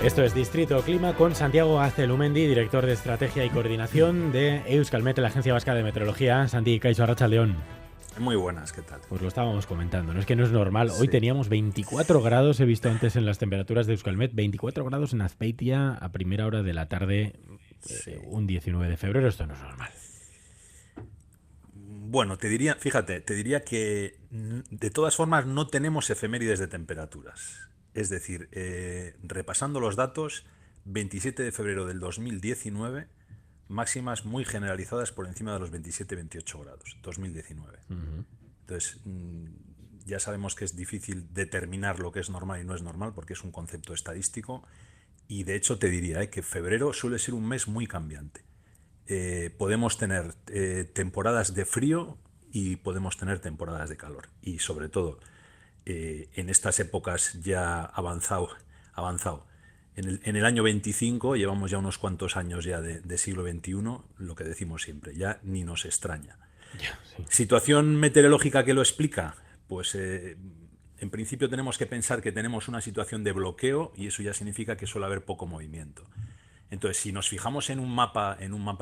Esto es Distrito Clima con Santiago Azelumendi, director de Estrategia y Coordinación de Euskalmet, la Agencia Vasca de Meteorología. Santi, Kaixo, Arratsaldeon. Muy buenas, ¿qué tal? Pues lo estábamos comentando, ¿no? Es que no es normal. Hoy Sí. teníamos 24 grados, he visto antes en las temperaturas de Euskalmet, 24 grados en Azpeitia a primera hora de la tarde, Sí. un 19 de febrero. Esto no es normal. Bueno, te diría que de todas formas no tenemos efemérides de temperaturas. Es decir, repasando los datos, 27 de febrero del 2019, máximas muy generalizadas por encima de los 27-28 grados, 2019. Entonces, ya sabemos que es difícil determinar lo que es normal y no es normal porque es un concepto estadístico y de hecho te diría que febrero suele ser un mes muy cambiante. Podemos tener temporadas de frío y podemos tener temporadas de calor. Y sobre todo, en estas épocas ya avanzado. En el año 25 llevamos ya unos cuantos años ya de siglo XXI, lo que decimos siempre, ya ni nos extraña. Ya, sí. ¿Situación meteorológica que lo explica? Pues en principio tenemos que pensar que tenemos una situación de bloqueo y eso ya significa que suele haber poco movimiento. Entonces, si nos fijamos en un mapa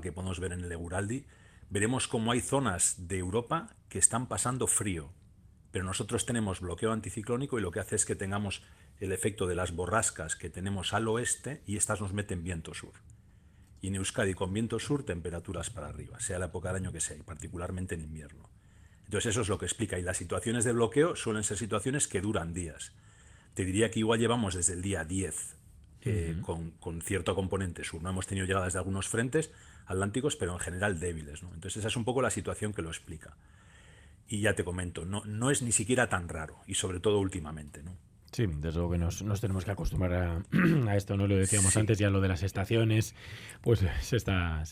que podemos ver en el Euraldi, veremos cómo hay zonas de Europa que están pasando frío, pero nosotros tenemos bloqueo anticiclónico y lo que hace es que tengamos el efecto de las borrascas que tenemos al oeste y estas nos meten viento sur. Y en Euskadi con viento sur, temperaturas para arriba, sea la época del año que sea, y particularmente en invierno. Entonces eso es lo que explica. Y las situaciones de bloqueo suelen ser situaciones que duran días. Te diría que igual llevamos desde el día 10 con cierto componente sur. No hemos tenido llegadas de algunos frentes atlánticos, pero en general débiles, ¿no? Entonces esa es un poco la situación que lo explica. Y ya te comento, no es ni siquiera tan raro, y sobre todo últimamente, ¿no? Sí, desde luego que nos tenemos que acostumbrar a esto, ¿no? Lo decíamos Sí, antes, ya lo de las estaciones, pues se está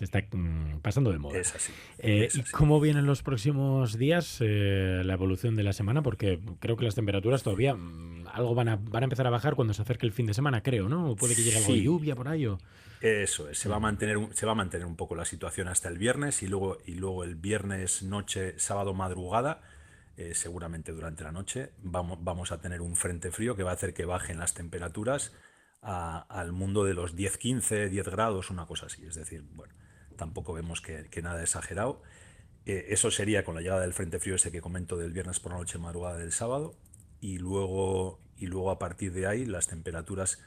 pasando de moda. es así, es ¿Y así. cómo vienen los próximos días la evolución de la semana? Porque creo que las temperaturas todavía algo van a empezar a bajar cuando se acerque el fin de semana, creo, ¿no? O puede que llegue algo de Sí, lluvia por ahí. eso es. Se va a mantener un poco la situación hasta el viernes y luego el viernes noche, sábado madrugada, seguramente durante la noche, vamos a tener un frente frío que va a hacer que bajen las temperaturas al mundo de los 10-15, 10 grados, una cosa así. Es decir, bueno, tampoco vemos que nada exagerado. Eso sería con la llegada del frente frío ese que comento del viernes por la noche, madrugada del sábado, y luego a partir de ahí las temperaturas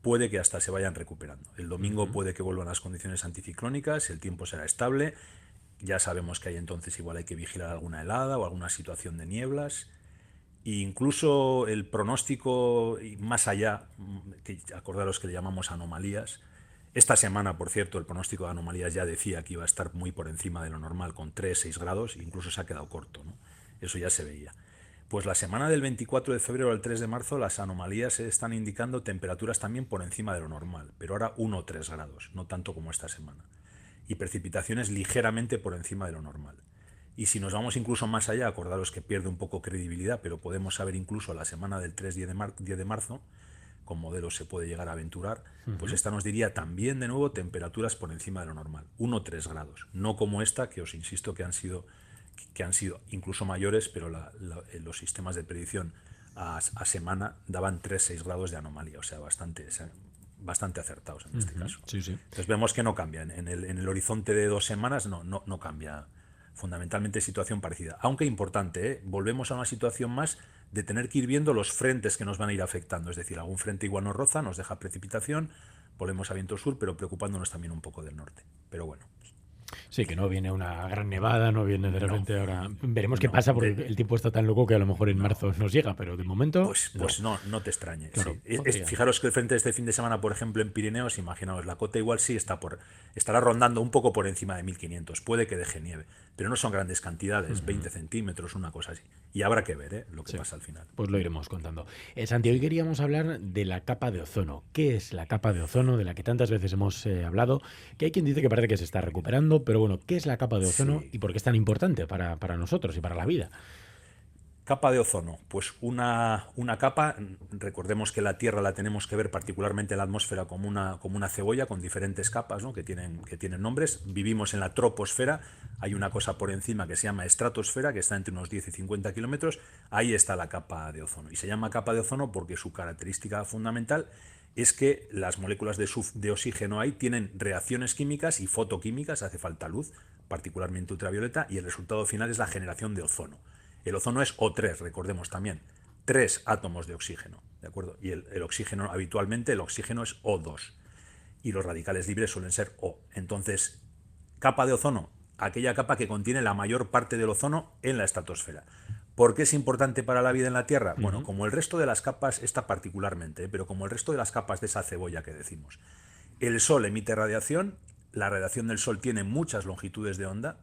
puede que hasta se vayan recuperando. El domingo puede que vuelvan las condiciones anticiclónicas, el tiempo será estable. Ya sabemos que hay entonces igual hay que vigilar alguna helada o alguna situación de nieblas. E incluso el pronóstico más allá, que acordaros que le llamamos anomalías. Esta semana, por cierto, el pronóstico de anomalías ya decía que iba a estar muy por encima de lo normal, con 3-6 grados, incluso se ha quedado corto, ¿no? Eso ya se veía. Pues la semana del 24 de febrero al 3 de marzo las anomalías están indicando temperaturas también por encima de lo normal, pero ahora 1 o 3 grados, no tanto como esta semana. Y precipitaciones ligeramente por encima de lo normal. Y si nos vamos incluso más allá, acordaros que pierde un poco credibilidad, pero podemos saber incluso la semana del 3-10 de marzo, con modelos se puede llegar a aventurar, pues esta nos diría también de nuevo temperaturas por encima de lo normal, 1 o 3 grados, no como esta, que os insisto que han sido incluso mayores, pero los sistemas de predicción a semana daban 3-6 grados de anomalía, o sea, bastante acertados en este caso. Sí, sí. Entonces vemos que no cambia, en el horizonte de 2 semanas no cambia, fundamentalmente situación parecida. Aunque importante, volvemos a una situación más de tener que ir viendo los frentes que nos van a ir afectando, es decir, algún frente igual nos roza, nos deja precipitación, volvemos a viento sur, pero preocupándonos también un poco del norte. Pero bueno, Sí, que no viene una gran nevada, no viene de no, repente ahora. Veremos qué no, pasa porque el tiempo está tan loco que a lo mejor en no. marzo nos llega, pero de momento no. Pues no te extrañe. Claro, Sí. podría. Fijaros que el frente de este fin de semana, por ejemplo, en Pirineos, imaginaos, la cota igual sí estará rondando un poco por encima de 1500. Puede que deje nieve, pero no son grandes cantidades, 20 centímetros, una cosa así. Y habrá que ver lo que Sí, pasa al final. pues lo iremos contando. Santi, hoy queríamos hablar de la capa de ozono. ¿Qué es la capa de ozono de la que tantas veces hemos hablado? Que hay quien dice que parece que se está recuperando, pero bueno, ¿qué es la capa de ozono Sí. y por qué es tan importante para nosotros y para la vida? Capa de ozono, pues una capa, recordemos que la Tierra la tenemos que ver particularmente la atmósfera como una cebolla con diferentes capas, ¿no? que tienen nombres. Vivimos en la troposfera, hay una cosa por encima que se llama estratosfera, que está entre unos 10 y 50 kilómetros, ahí está la capa de ozono. Y se llama capa de ozono porque su característica fundamental es que las moléculas de oxígeno ahí tienen reacciones químicas y fotoquímicas, hace falta luz, particularmente ultravioleta, y el resultado final es la generación de ozono. El ozono es O3, recordemos también, 3 átomos de oxígeno, ¿de acuerdo? Y el oxígeno, habitualmente, el oxígeno es O2 y los radicales libres suelen ser O. Entonces, capa de ozono, aquella capa que contiene la mayor parte del ozono en la estratosfera. ¿Por qué es importante para la vida en la Tierra? Bueno, como el resto de las capas, esta particularmente, pero como el resto de las capas de esa cebolla que decimos. El Sol emite radiación, la radiación del Sol tiene muchas longitudes de onda,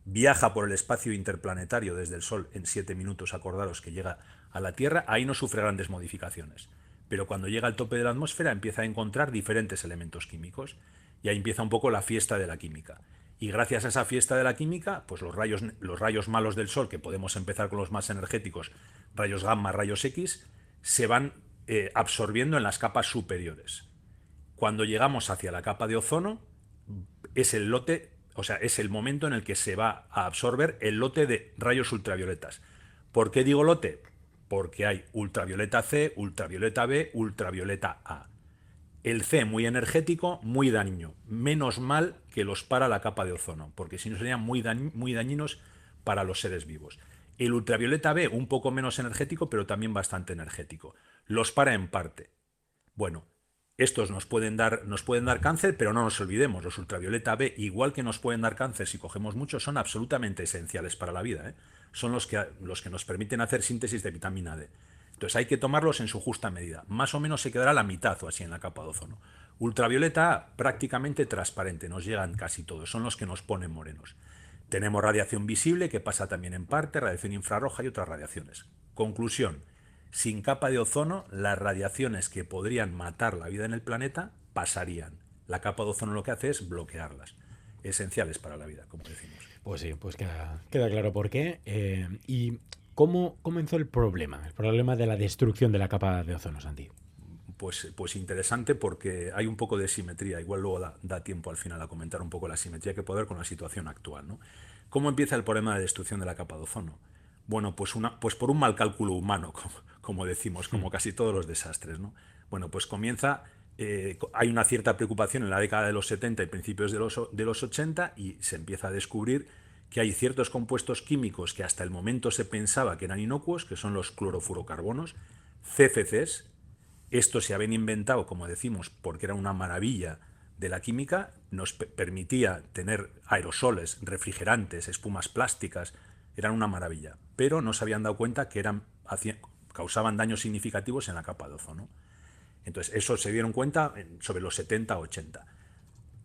viaja por el espacio interplanetario desde el Sol en 7 minutos, acordaros que llega a la Tierra, ahí no sufre grandes modificaciones. Pero cuando llega al tope de la atmósfera empieza a encontrar diferentes elementos químicos y ahí empieza un poco la fiesta de la química. Y gracias a esa fiesta de la química, pues los rayos malos del Sol, que podemos empezar con los más energéticos, rayos gamma, rayos X, se van absorbiendo en las capas superiores. Cuando llegamos hacia la capa de ozono, es el lote, o sea, es el momento en el que se va a absorber el lote de rayos ultravioletas. ¿Por qué digo lote? Porque hay ultravioleta C, ultravioleta B, ultravioleta A. El C muy energético, muy dañino. Menos mal que los para la capa de ozono, porque si no serían muy dañinos para los seres vivos. El ultravioleta B un poco menos energético, pero también bastante energético. Los para en parte. Bueno, estos nos pueden dar cáncer, pero no nos olvidemos, los ultravioleta B, igual que nos pueden dar cáncer si cogemos mucho, son absolutamente esenciales para la vida, ¿eh? Son los que nos permiten hacer síntesis de vitamina D. Entonces hay que tomarlos en su justa medida. Más o menos se quedará la mitad o así en la capa de ozono. Ultravioleta A, prácticamente transparente, nos llegan casi todos, son los que nos ponen morenos. Tenemos radiación visible, que pasa también en parte, radiación infrarroja y otras radiaciones. Conclusión. Sin capa de ozono, las radiaciones que podrían matar la vida en el planeta pasarían. La capa de ozono lo que hace es bloquearlas. Esenciales para la vida, como decimos. Pues sí, pues queda claro por qué. ¿Y cómo comenzó el problema? El problema de la destrucción de la capa de ozono, Santi. Pues interesante porque hay un poco de simetría. Igual luego da tiempo al final a comentar un poco la simetría que puede haber con la situación actual, ¿no? ¿Cómo empieza el problema de destrucción de la capa de ozono? Bueno, pues por un mal cálculo humano, como decimos, como casi todos los desastres, ¿no? Bueno, pues comienza, hay una cierta preocupación en la década de los 70 y principios de los 80 y se empieza a descubrir que hay ciertos compuestos químicos que hasta el momento se pensaba que eran inocuos, que son los clorofurocarbonos, CFCs. Estos se habían inventado, como decimos, porque era una maravilla de la química, nos permitía tener aerosoles, refrigerantes, espumas plásticas, eran una maravilla, pero no se habían dado cuenta que causaban daños significativos en la capa de ozono. Entonces, eso se dieron cuenta sobre los 70-80.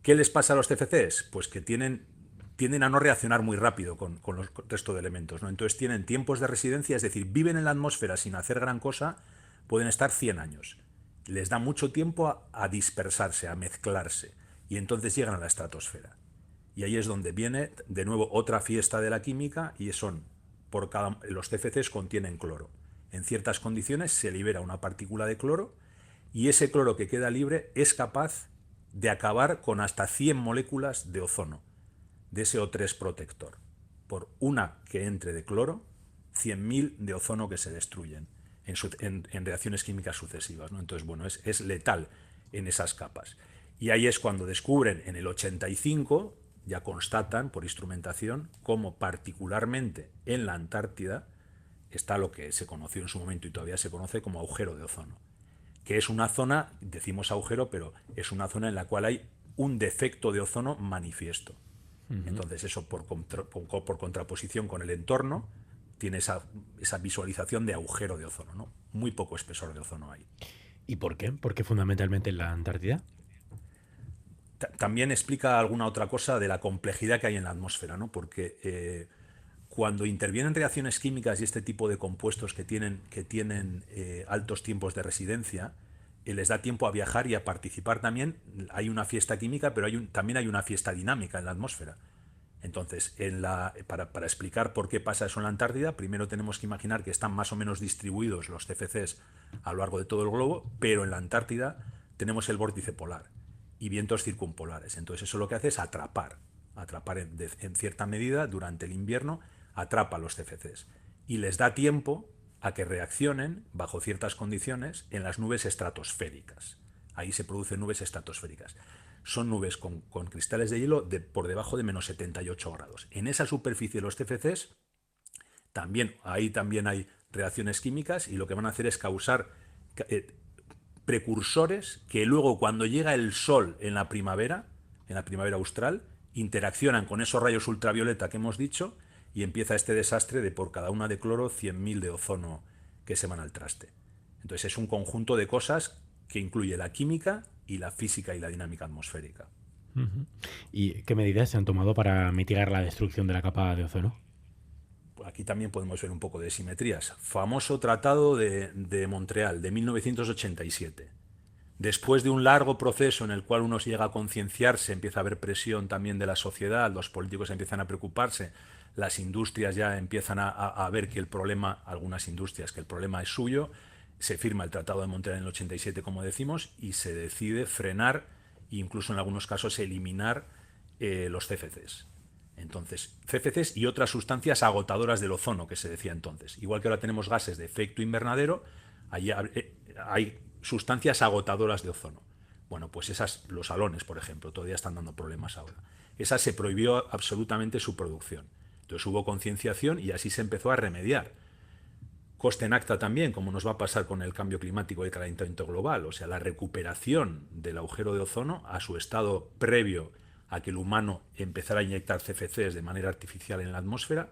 ¿Qué les pasa a los CFCs? Pues que tienden a no reaccionar muy rápido con los resto de elementos, ¿no? Entonces tienen tiempos de residencia, es decir, viven en la atmósfera sin hacer gran cosa, pueden estar 100 años. Les da mucho tiempo a dispersarse, a mezclarse, y entonces llegan a la estratosfera. Y ahí es donde viene de nuevo otra fiesta de la química y los CFCs contienen cloro. En ciertas condiciones se libera una partícula de cloro y ese cloro que queda libre es capaz de acabar con hasta 100 moléculas de ozono, de ese O3 protector. Por una que entre de cloro, 100.000 de ozono que se destruyen en reacciones químicas sucesivas, ¿no? Entonces, bueno, es letal en esas capas. Y ahí es cuando descubren en el 85, ya constatan por instrumentación, cómo particularmente en la Antártida está lo que se conoció en su momento y todavía se conoce como agujero de ozono, que es una zona, decimos agujero, pero es una zona en la cual hay un defecto de ozono manifiesto. Entonces eso por contraposición con el entorno tiene esa visualización de agujero de ozono, ¿no? Muy poco espesor de ozono hay. ¿Y por qué? ¿Por qué fundamentalmente en la Antártida? También explica alguna otra cosa de la complejidad que hay en la atmósfera, ¿no? Porque cuando intervienen reacciones químicas y este tipo de compuestos que tienen altos tiempos de residencia, les da tiempo a viajar y a participar también. Hay una fiesta química, pero también hay una fiesta dinámica en la atmósfera. Entonces, para explicar por qué pasa eso en la Antártida, primero tenemos que imaginar que están más o menos distribuidos los CFCs a lo largo de todo el globo, pero en la Antártida tenemos el vórtice polar y vientos circumpolares. Entonces, eso lo que hace es atrapar en cierta medida durante el invierno, atrapa los CFCs y les da tiempo a que reaccionen bajo ciertas condiciones en las nubes estratosféricas. Ahí se producen nubes estratosféricas. Son nubes con cristales de hielo por debajo de menos 78 grados. En esa superficie de los CFCs ahí también hay reacciones químicas y lo que van a hacer es causar precursores que luego, cuando llega el sol en la primavera austral, interaccionan con esos rayos ultravioleta que hemos dicho y empieza este desastre de por cada una de cloro 100.000 de ozono que se van al traste. Entonces es un conjunto de cosas que incluye la química y la física y la dinámica atmosférica. Uh-huh. ¿Y qué medidas se han tomado para mitigar la destrucción de la capa de ozono? Aquí también podemos ver un poco de simetrías. Famoso Tratado de Montreal de 1987. Después de un largo proceso en el cual uno se llega a concienciarse, empieza a haber presión también de la sociedad, los políticos empiezan a preocuparse, las industrias ya empiezan a ver que el problema, algunas industrias, que el problema es suyo. Se firma el Tratado de Montreal en el 87, como decimos, y se decide frenar e incluso en algunos casos eliminar los CFCs. Entonces, CFCs y otras sustancias agotadoras del ozono, que se decía entonces. Igual que ahora tenemos gases de efecto invernadero, hay sustancias agotadoras de ozono. Bueno, pues los halones, por ejemplo, todavía están dando problemas ahora. Esa se prohibió absolutamente su producción. Entonces hubo concienciación y así se empezó a remediar. Coste en acta también, como nos va a pasar con el cambio climático y el calentamiento global. O sea, la recuperación del agujero de ozono a su estado previo a que el humano empezara a inyectar CFCs de manera artificial en la atmósfera,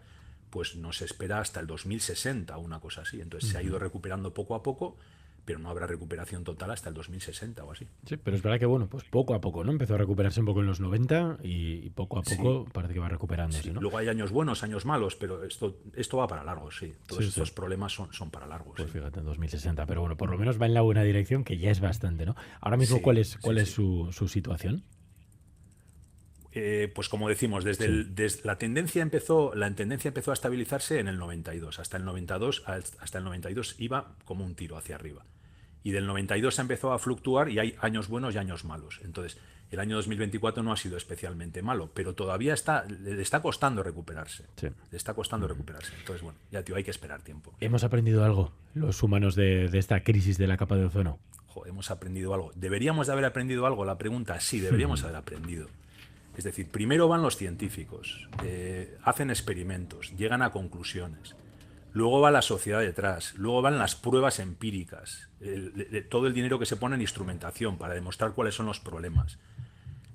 pues nos espera hasta el 2060 o una cosa así. Entonces se ha ido recuperando poco a poco, pero no habrá recuperación total hasta el 2060 o así. Sí, pero es verdad que, bueno, pues poco a poco, ¿no? Empezó a recuperarse un poco en los 90 y poco a poco parece que va recuperándose, sí, ¿no? Luego hay años buenos, años malos, pero esto va para largo, sí. Todos estos problemas son para largo. Pues fíjate, en 2060, pero bueno, por lo menos va en la buena dirección, que ya es bastante, ¿no? Ahora mismo, ¿cuál es su situación? Pues como decimos, la tendencia empezó a estabilizarse en el 92. Hasta el 92 iba como un tiro hacia arriba. Y del 92 se empezó a fluctuar y hay años buenos y años malos. Entonces, el año 2024 no ha sido especialmente malo, pero todavía le está costando recuperarse. Sí. Le está costando recuperarse. Entonces, bueno, ya tío, hay que esperar tiempo. ¿Hemos aprendido algo, los humanos, de esta crisis de la capa de ozono? Hemos aprendido algo. ¿Deberíamos de haber aprendido algo? La pregunta, sí, deberíamos haber aprendido. Es decir, primero van los científicos, hacen experimentos, llegan a conclusiones. Luego va la sociedad detrás, luego van las pruebas empíricas, todo el dinero que se pone en instrumentación para demostrar cuáles son los problemas.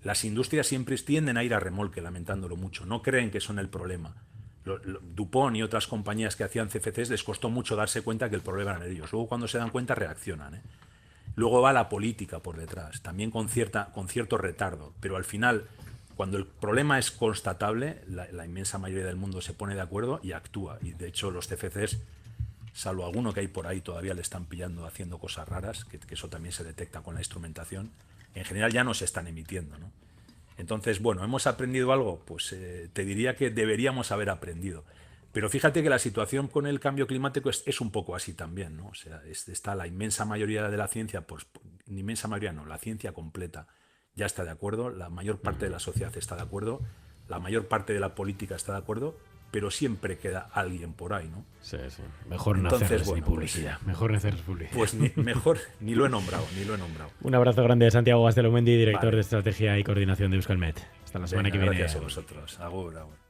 Las industrias siempre tienden a ir a remolque, lamentándolo mucho, no creen que son el problema. DuPont y otras compañías que hacían CFCs les costó mucho darse cuenta que el problema eran ellos. Luego, cuando se dan cuenta, reaccionan. Luego va la política por detrás, también con cierto retardo, pero al final, cuando el problema es constatable, la inmensa mayoría del mundo se pone de acuerdo y actúa. Y de hecho los CFCs, salvo alguno que hay por ahí, todavía le están pillando haciendo cosas raras, que eso también se detecta con la instrumentación, en general ya no se están emitiendo, ¿no? Entonces, bueno, ¿hemos aprendido algo? Pues te diría que deberíamos haber aprendido. Pero fíjate que la situación con el cambio climático es un poco así también, ¿no? O sea, está la inmensa mayoría de la ciencia, pues inmensa mayoría no, la ciencia completa ya está de acuerdo, la mayor parte de la sociedad está de acuerdo, la mayor parte de la política está de acuerdo, pero siempre queda alguien por ahí, ¿no? Sí. Mejor no hacerles ni publicidad. Mejor no hacerles publicidad. Pues mejor ni lo he nombrado. Un abrazo grande de Santiago Gastelumendi, director de Estrategia y Coordinación de Euskalmet. Hasta la semana que viene. Gracias a vosotros. Agur.